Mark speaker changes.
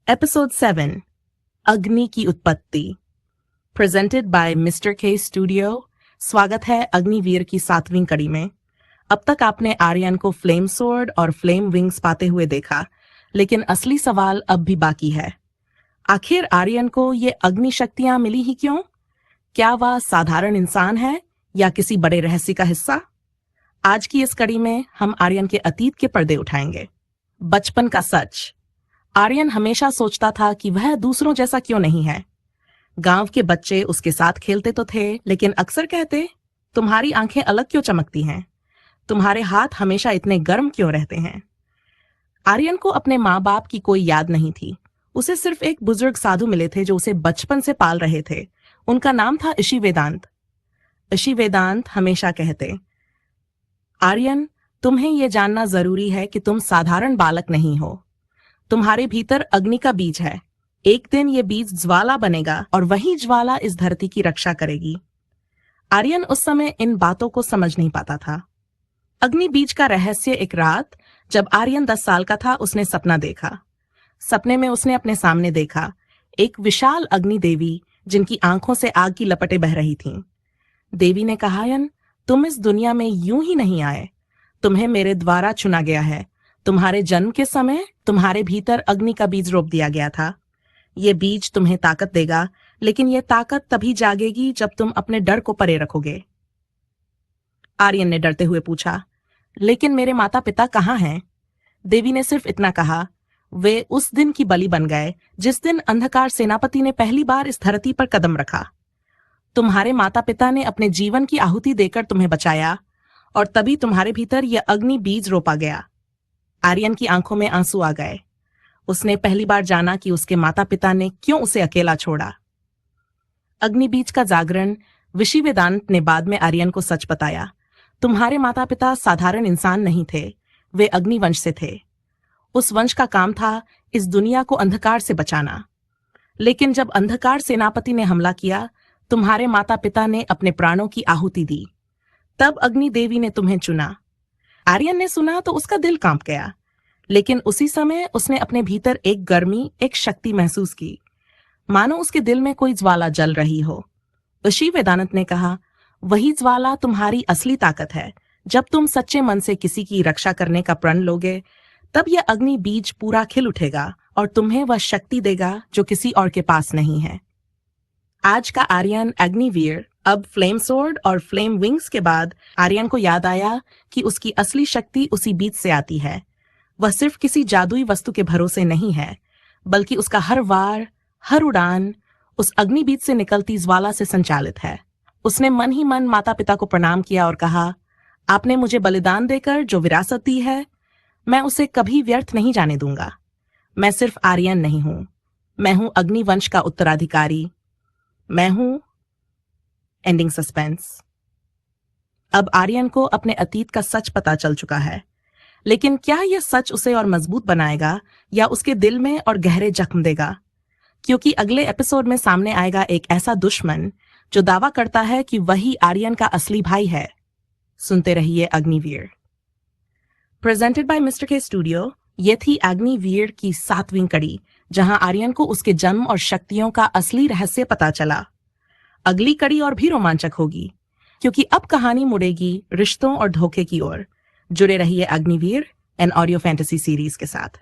Speaker 1: Episode 7 अग्नि की उत्पत्ति प्रेजेंटेड बाय मिस्टर के स्टूडियो। स्वागत है अग्निवीर की 7वीं कड़ी में। अब तक आपने आर्यन को फ्लेम सोर्ड और फ्लेम विंग्स पाते हुए देखा, लेकिन असली सवाल अब भी बाकी है। आखिर आर्यन को ये अग्नि शक्तियां मिली ही क्यों? क्या वह साधारण इंसान है या किसी बड़े रहस्य का हिस्सा? आज की इस कड़ी में हम आर्यन के अतीत के पर्दे उठाएंगे। बचपन का सच। आर्यन हमेशा सोचता था कि वह दूसरों जैसा क्यों नहीं है। गांव के बच्चे उसके साथ खेलते तो थे, लेकिन अक्सर कहते, तुम्हारी आंखें अलग क्यों चमकती हैं? तुम्हारे हाथ हमेशा इतने गर्म क्यों रहते हैं? आर्यन को अपने माँ बाप की कोई याद नहीं थी। उसे सिर्फ एक बुजुर्ग साधु मिले थे जो उसे बचपन से पाल रहे थे। उनका नाम था ऋषि वेदांत। ऋषि वेदांत हमेशा कहते, आर्यन, तुम्हें यह जानना जरूरी है कि तुम साधारण बालक नहीं हो। तुम्हारे भीतर अग्नि का बीज है। एक दिन ये बीज ज्वाला बनेगा और वही ज्वाला इस धरती की रक्षा करेगी। आर्यन उस समय इन बातों को समझ नहीं पाता था। अग्नि बीज का रहस्य। एक रात जब आर्यन 10 साल का था, उसने सपना देखा। सपने में उसने अपने सामने देखा एक विशाल अग्नि देवी, जिनकी आंखों से आग की लपटें बह रही थीं। देवी ने कहा, आर्यन, तुम इस दुनिया में यूं ही नहीं आए। तुम्हें मेरे द्वारा चुना गया है। तुम्हारे जन्म के समय तुम्हारे भीतर अग्नि का बीज रोप दिया गया था। ये बीज तुम्हें ताकत देगा, लेकिन यह ताकत तभी जागेगी जब तुम अपने डर को परे रखोगे। आर्यन ने डरते हुए पूछा, लेकिन मेरे माता पिता कहाँ हैं? देवी ने सिर्फ इतना कहा, वे उस दिन की बलि बन गए जिस दिन अंधकार सेनापति ने पहली बार इस धरती पर कदम रखा। तुम्हारे माता पिता ने अपने जीवन की आहुति देकर तुम्हें बचाया, और तभी तुम्हारे भीतर यह अग्नि बीज रोपा गया। आर्यन की आंखों में आंसू आ गए। उसने पहली बार जाना कि उसके माता पिता ने क्यों उसे अकेला छोड़ा। अग्नि बीज का जागरण। ऋषि वेदांत ने बाद में आर्यन को सच बताया। तुम्हारे माता पिता साधारण इंसान नहीं थे, वे अग्निवंश से थे। उस वंश का काम था इस दुनिया को अंधकार से बचाना। लेकिन जब अंधकार सेनापति ने हमला किया, तुम्हारे माता पिता ने अपने प्राणों की आहुति दी। तब अग्नि देवी ने तुम्हें चुना। आर्यन ने सुना तो उसका दिल कांप गया, लेकिन उसी समय उसने अपने भीतर एक गर्मी, एक शक्ति महसूस की, मानो उसके दिल में कोई ज्वाला जल रही हो। ऋषि वेदांत ने कहा, वही ज्वाला तुम्हारी असली ताकत है। जब तुम सच्चे मन से किसी की रक्षा करने का प्रण लोगे, तब यह अग्नि बीज पूरा खिल उठेगा और तुम्हें वह शक्ति देगा जो किसी और के पास नहीं है। आज का आर्यन अग्निवीर। अब फ्लेम सोर्ड और फ्लेम विंग्स के बाद आर्यन को याद आया कि उसकी असली शक्ति उसी बीज से आती है। वह सिर्फ किसी जादुई वस्तु के भरोसे नहीं है, बल्कि उसका हर वार, हर उड़ान उस अग्नि बीज से निकलती ज्वाला से संचालित है। उसने मन ही मन माता पिता को प्रणाम किया और कहा, आपने मुझे बलिदान देकर जो विरासत दी है, मैं उसे कभी व्यर्थ नहीं जाने दूंगा। मैं सिर्फ आर्यन नहीं हूं, मैं हूं अग्निवंश का उत्तराधिकारी। मैं हूं एंडिंग सस्पेंस। अब आर्यन को अपने अतीत का सच पता चल चुका है, लेकिन क्या यह सच उसे और मजबूत बनाएगा या उसके दिल में और गहरे जख्म देगा? क्योंकि अगले एपिसोड में सामने आएगा एक ऐसा दुश्मन जो दावा करता है कि वही आर्यन का असली भाई है। सुनते रहिए अग्निवीर। प्रेजेंटेड बाय मिस्टर के स्टूडियो। ये थी अग्निवीर की 7वीं कड़ी, जहां आर्यन को उसके जन्म और शक्तियों का असली रहस्य पता चला। अगली कड़ी और भी रोमांचक होगी, क्योंकि अब कहानी मुड़ेगी रिश्तों और धोखे की ओर। जुड़े रहिए Agniveer and audio fantasy series के साथ।